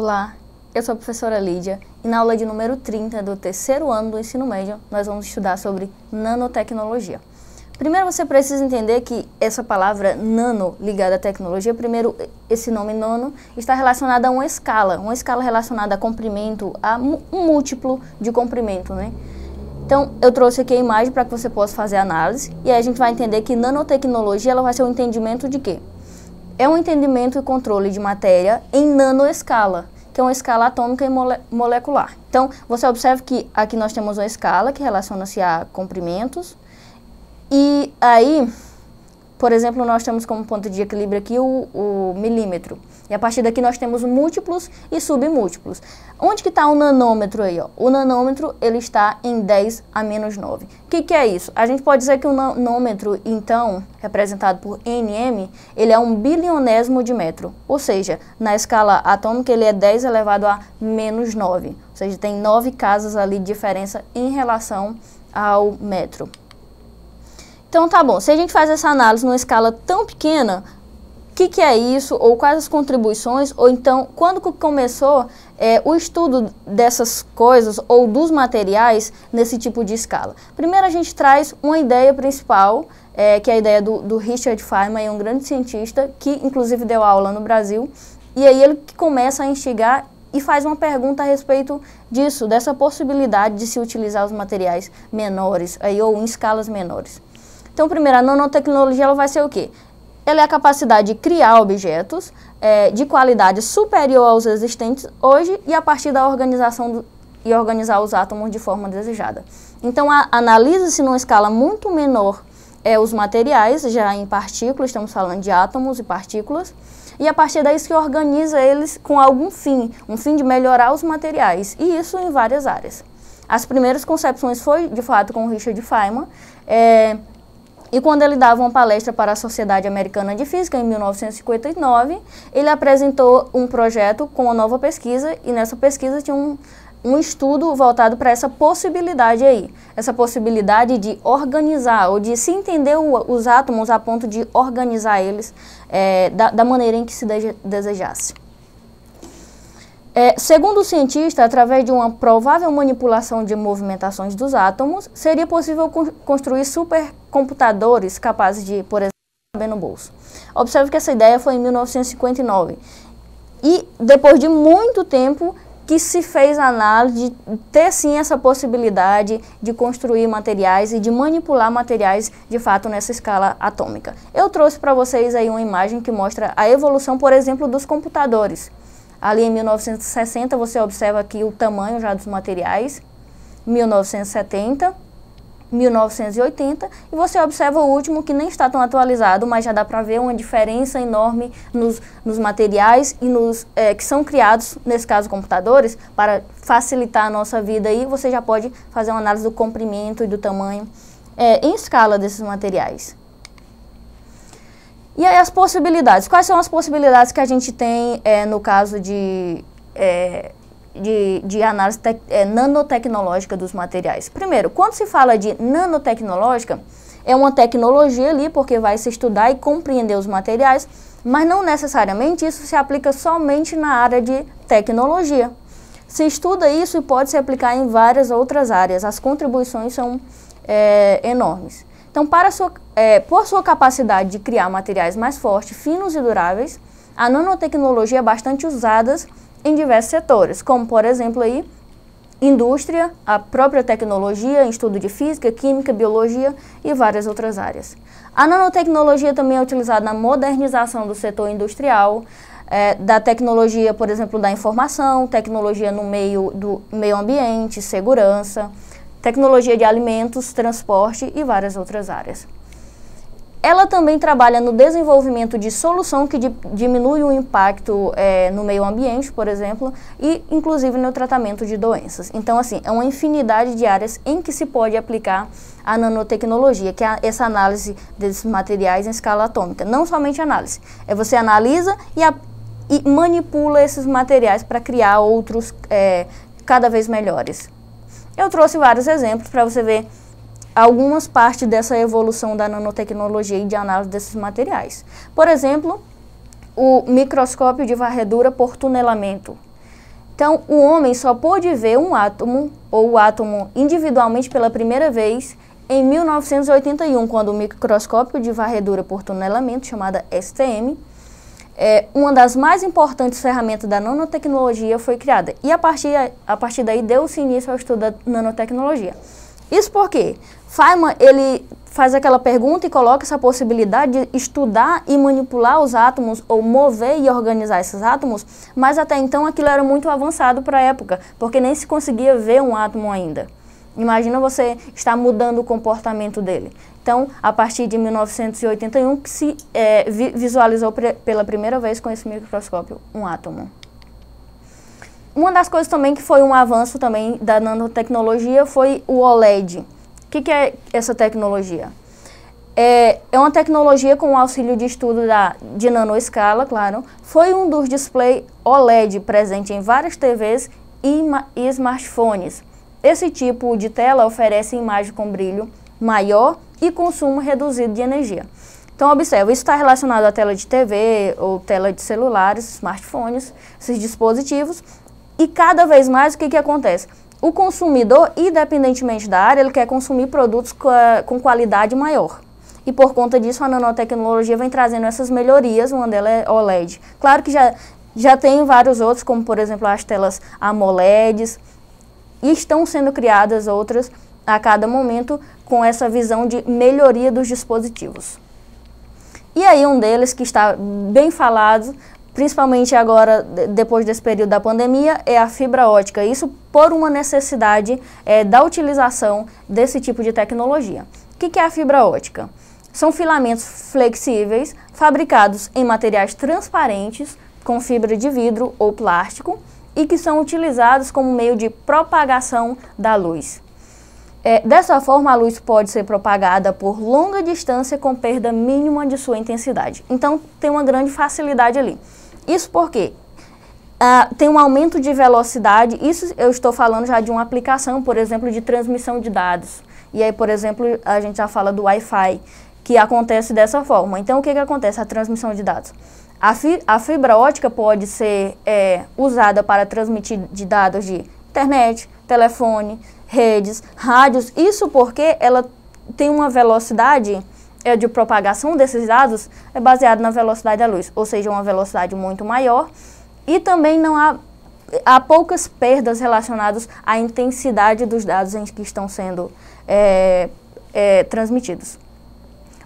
Olá, eu sou a professora Lídia e na aula de número 30 do terceiro ano do ensino médio nós vamos estudar sobre nanotecnologia. Primeiro você precisa entender que essa palavra nano ligada à tecnologia, primeiro esse nome nano está relacionado a uma escala relacionada a comprimento, a um múltiplo de comprimento, né? Então eu trouxe aqui a imagem para que você possa fazer a análise e aí a gente vai entender que nanotecnologia ela vai ser um entendimento de quê? É um entendimento e controle de matéria em nanoescala, que é uma escala atômica e molecular. Então, você observa que aqui nós temos uma escala que relaciona-se a comprimentos, e aí, por exemplo, nós temos como ponto de equilíbrio aqui o milímetro. E a partir daqui nós temos múltiplos e submúltiplos. Onde que está o nanômetro aí? Ó? O nanômetro ele está em 10 a menos 9. O que é isso? A gente pode dizer que o nanômetro, então, representado por nm, ele é um bilionésimo de metro. Ou seja, na escala atômica ele é 10 elevado a menos 9. Ou seja, tem 9 casas ali de diferença em relação ao metro. Então tá bom, se a gente faz essa análise numa escala tão pequena, o que é isso, ou quais as contribuições, ou então quando começou o estudo dessas coisas ou dos materiais nesse tipo de escala? Primeiro a gente traz uma ideia principal, que é a ideia do Richard Feynman, um grande cientista que inclusive deu aula no Brasil, e aí ele começa a instigar e faz uma pergunta a respeito disso, dessa possibilidade de se utilizar os materiais menores, ou em escalas menores. Então, primeiro, a nanotecnologia ela vai ser o quê? Ela é a capacidade de criar objetos de qualidade superior aos existentes hoje e a partir da organização e organizar os átomos de forma desejada. Então, analisa-se numa escala muito menor os materiais, já em partículas, estamos falando de átomos e partículas, e a partir daí se organiza eles com algum fim, um fim de melhorar os materiais, e isso em várias áreas. As primeiras concepções foi, de fato, com o Richard Feynman, e quando ele dava uma palestra para a Sociedade Americana de Física, em 1959, ele apresentou um projeto com uma nova pesquisa, e nessa pesquisa tinha um estudo voltado para essa possibilidade aí. Essa possibilidade de organizar, ou de se entender os átomos a ponto de organizar eles da maneira em que se desejasse. Segundo o cientista, através de uma provável manipulação de movimentações dos átomos, seria possível construir supercomputadores capazes de, por exemplo, caber no bolso. Observe que essa ideia foi em 1959. E depois de muito tempo que se fez a análise de ter sim essa possibilidade de construir materiais e de manipular materiais de fato nessa escala atômica. Eu trouxe para vocês aí uma imagem que mostra a evolução, por exemplo, dos computadores. Ali em 1960 você observa aqui o tamanho já dos materiais, 1970, 1980, e você observa o último que nem está tão atualizado, mas já dá para ver uma diferença enorme nos materiais e que são criados, nesse caso computadores, para facilitar a nossa vida aí, você já pode fazer uma análise do comprimento e do tamanho em escala desses materiais. E aí as possibilidades, quais são as possibilidades que a gente tem no caso de análise nanotecnológica dos materiais? Primeiro, quando se fala de nanotecnológica, é uma tecnologia ali, porque vai se estudar e compreender os materiais, mas não necessariamente isso se aplica somente na área de tecnologia. Se estuda isso e pode se aplicar em várias outras áreas, as contribuições são enormes. Então, por sua capacidade de criar materiais mais fortes, finos e duráveis, a nanotecnologia é bastante usada em diversos setores, como, por exemplo, aí, indústria, a própria tecnologia, estudo de física, química, biologia e várias outras áreas. A nanotecnologia também é utilizada na modernização do setor industrial, da tecnologia, por exemplo, da informação, tecnologia no meio do meio ambiente, segurança, tecnologia de alimentos, transporte e várias outras áreas. Ela também trabalha no desenvolvimento de solução que diminui o impacto no meio ambiente, por exemplo, e inclusive no tratamento de doenças. Então, assim, é uma infinidade de áreas em que se pode aplicar a nanotecnologia, que é essa análise desses materiais em escala atômica. Não somente análise, você analisa e manipula esses materiais para criar outros cada vez melhores. Eu trouxe vários exemplos para você ver algumas partes dessa evolução da nanotecnologia e de análise desses materiais. Por exemplo, o microscópio de varredura por tunelamento. Então, o homem só pôde ver um átomo, ou o átomo individualmente pela primeira vez, em 1981, quando o microscópio de varredura por tunelamento, chamada STM, uma das mais importantes ferramentas da nanotecnologia foi criada. E a partir daí deu-se início ao estudo da nanotecnologia. Isso porque Feynman, ele faz aquela pergunta e coloca essa possibilidade de estudar e manipular os átomos, ou mover e organizar esses átomos, mas até então aquilo era muito avançado para a época, porque nem se conseguia ver um átomo ainda. Imagina você estar mudando o comportamento dele. Então, a partir de 1981, que se visualizou pela primeira vez com esse microscópio um átomo. Uma das coisas também que foi um avanço também da nanotecnologia foi o OLED. O que é essa tecnologia? É uma tecnologia com o auxílio de estudo de nanoescala, claro. Foi um dos displays OLED presente em várias TVs e smartphones. Esse tipo de tela oferece imagem com brilho maior e consumo reduzido de energia. Então, observa, isso está relacionado à tela de TV ou tela de celulares, smartphones, esses dispositivos. E cada vez mais, o que acontece? O consumidor, independentemente da área, ele quer consumir produtos com qualidade maior. E por conta disso, a nanotecnologia vem trazendo essas melhorias, uma delas é OLED. Claro que já tem vários outros, como por exemplo as telas AMOLEDs, e estão sendo criadas outras a cada momento com essa visão de melhoria dos dispositivos. E aí um deles que está bem falado, principalmente agora, depois desse período da pandemia, é a fibra ótica. Isso por uma necessidade da utilização desse tipo de tecnologia. O que é a fibra ótica? São filamentos flexíveis, fabricados em materiais transparentes, com fibra de vidro ou plástico, e que são utilizados como meio de propagação da luz. Dessa forma, a luz pode ser propagada por longa distância com perda mínima de sua intensidade. Então, tem uma grande facilidade ali. Isso porque tem um aumento de velocidade, isso eu estou falando já de uma aplicação, por exemplo, de transmissão de dados. E aí, por exemplo, a gente já fala do Wi-Fi, que acontece dessa forma. Então, o que acontece? A transmissão de dados. A fibra ótica pode ser usada para transmitir de dados de internet, telefone, redes, rádios. Isso porque ela tem uma velocidade de propagação desses dados baseada na velocidade da luz, ou seja, uma velocidade muito maior, e também não há poucas perdas relacionadas à intensidade dos dados que estão sendo transmitidos.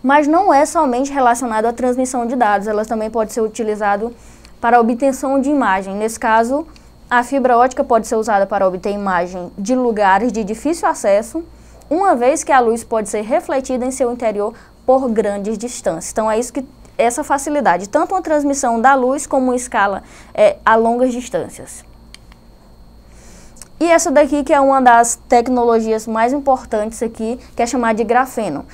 Mas não é somente relacionado à transmissão de dados, elas também podem ser utilizadas para a obtenção de imagem. Nesse caso, a fibra ótica pode ser usada para obter imagem de lugares de difícil acesso, uma vez que a luz pode ser refletida em seu interior por grandes distâncias. Então, é isso que essa facilidade, tanto a transmissão da luz como uma escala a longas distâncias. E essa daqui que é uma das tecnologias mais importantes aqui, que é chamada de grafeno.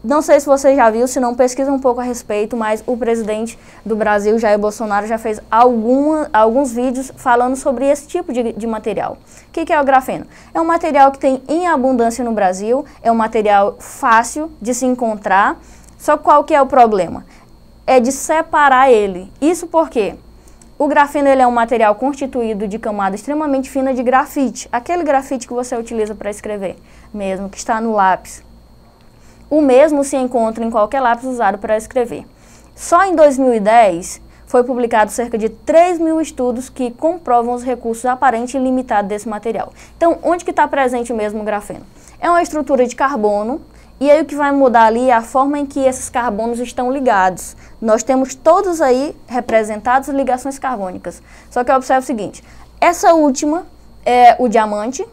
Não sei se você já viu, se não pesquisa um pouco a respeito, mas o presidente do Brasil, Jair Bolsonaro, já fez alguns vídeos falando sobre esse tipo de material. O que é o grafeno? É um material que tem em abundância no Brasil, é um material fácil de se encontrar, só qual que é o problema? É de separar ele. Isso por quê? O grafeno ele é um material constituído de camada extremamente fina de grafite, aquele grafite que você utiliza para escrever, mesmo que está no lápis. O mesmo se encontra em qualquer lápis usado para escrever. Só em 2010 foi publicado cerca de 3.000 estudos que comprovam os recursos aparentes e limitados desse material. Então, onde que está presente mesmo o grafeno? É uma estrutura de carbono. E aí o que vai mudar ali é a forma em que esses carbonos estão ligados. Nós temos todos aí representados ligações carbônicas. Só que observe o seguinte, essa última é o diamante,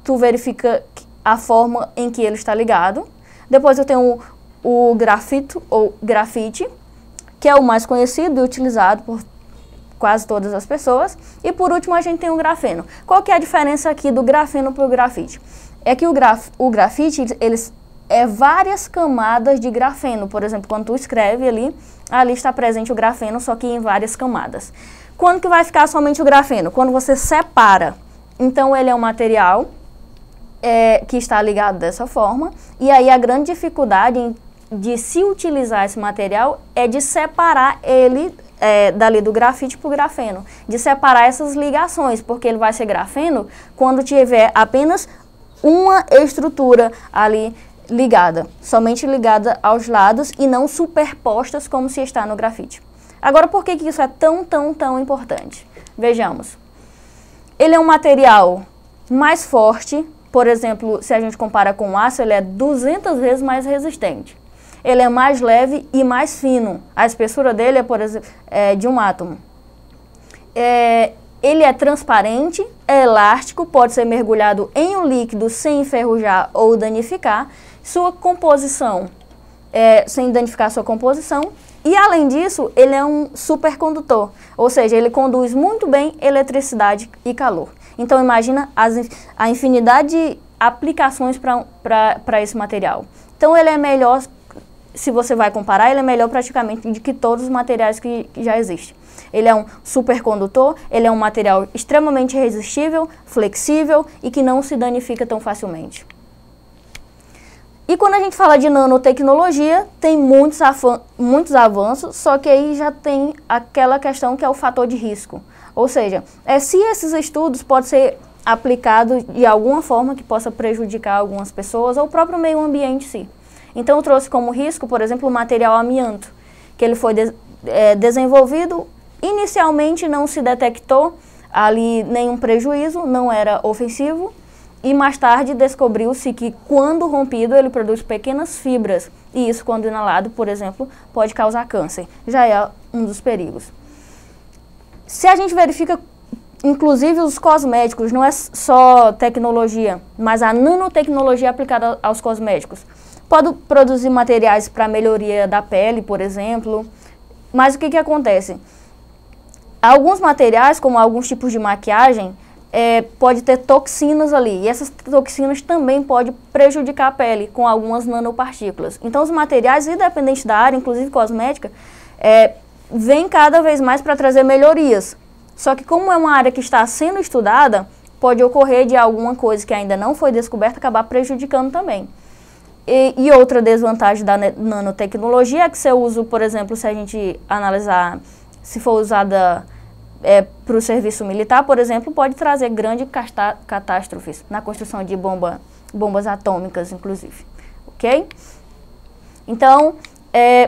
tu verifica a forma em que ele está ligado. Depois eu tenho o grafito ou grafite, que é o mais conhecido e utilizado por quase todas as pessoas. E por último a gente tem o grafeno. Qual que é a diferença aqui do grafeno para o grafite? É que o grafite, eles várias camadas de grafeno. Por exemplo, quando tu escreve ali está presente o grafeno, só que em várias camadas. Quando que vai ficar somente o grafeno? Quando você separa. Então, ele é um material que está ligado dessa forma. E aí, a grande dificuldade de se utilizar esse material é de separar ele dali do grafite para o grafeno, de separar essas ligações, porque ele vai ser grafeno quando tiver apenas uma estrutura ali ligada, somente ligada aos lados e não superpostas como se está no grafite. Agora, por que isso é tão importante? Vejamos. Ele é um material mais forte, por exemplo, se a gente compara com o aço, ele é 200 vezes mais resistente. Ele é mais leve e mais fino. A espessura dele é, por exemplo, de um átomo. Ele é transparente, é elástico, pode ser mergulhado em um líquido sem enferrujar ou danificar. Sua composição, sem danificar sua composição. E, além disso, ele é um supercondutor, ou seja, ele conduz muito bem eletricidade e calor. Então, imagina a infinidade de aplicações para esse material. Então, ele é melhor, se você vai comparar, ele é melhor praticamente do que todos os materiais que já existem. Ele é um supercondutor, ele é um material extremamente resistível, flexível e que não se danifica tão facilmente. E quando a gente fala de nanotecnologia, tem muitos avanços, só que aí já tem aquela questão que é o fator de risco. Ou seja, se esses estudos podem ser aplicados de alguma forma que possa prejudicar algumas pessoas ou o próprio meio ambiente em si. Então, eu trouxe como risco, por exemplo, o material amianto, que ele foi desenvolvido, inicialmente não se detectou ali nenhum prejuízo, não era ofensivo, e mais tarde descobriu-se que quando rompido ele produz pequenas fibras, e isso quando inalado, por exemplo, pode causar câncer. Já é um dos perigos. Se a gente verifica, inclusive os cosméticos, não é só tecnologia, mas a nanotecnologia aplicada aos cosméticos. Pode produzir materiais para melhoria da pele, por exemplo, mas o que acontece? Alguns materiais, como alguns tipos de maquiagem, pode ter toxinas ali, e essas toxinas também podem prejudicar a pele com algumas nanopartículas. Então, os materiais, independente da área, inclusive cosmética, vêm cada vez mais para trazer melhorias. Só que como é uma área que está sendo estudada, pode ocorrer de alguma coisa que ainda não foi descoberta acabar prejudicando também. E outra desvantagem da nanotecnologia é que seu uso, por exemplo, se a gente analisar, se for usada para o serviço militar, por exemplo, pode trazer grandes catástrofes na construção de bombas atômicas, inclusive. Ok? Então,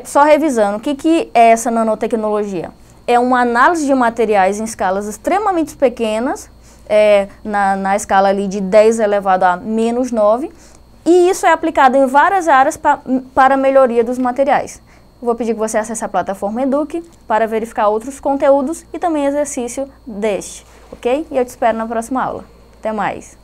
só revisando, o que é essa nanotecnologia? É uma análise de materiais em escalas extremamente pequenas, na escala ali de 10 elevado a menos 9, e isso é aplicado em várias áreas para a melhoria dos materiais. Vou pedir que você acesse a plataforma Eduque para verificar outros conteúdos e também exercício deste, ok? E eu te espero na próxima aula. Até mais!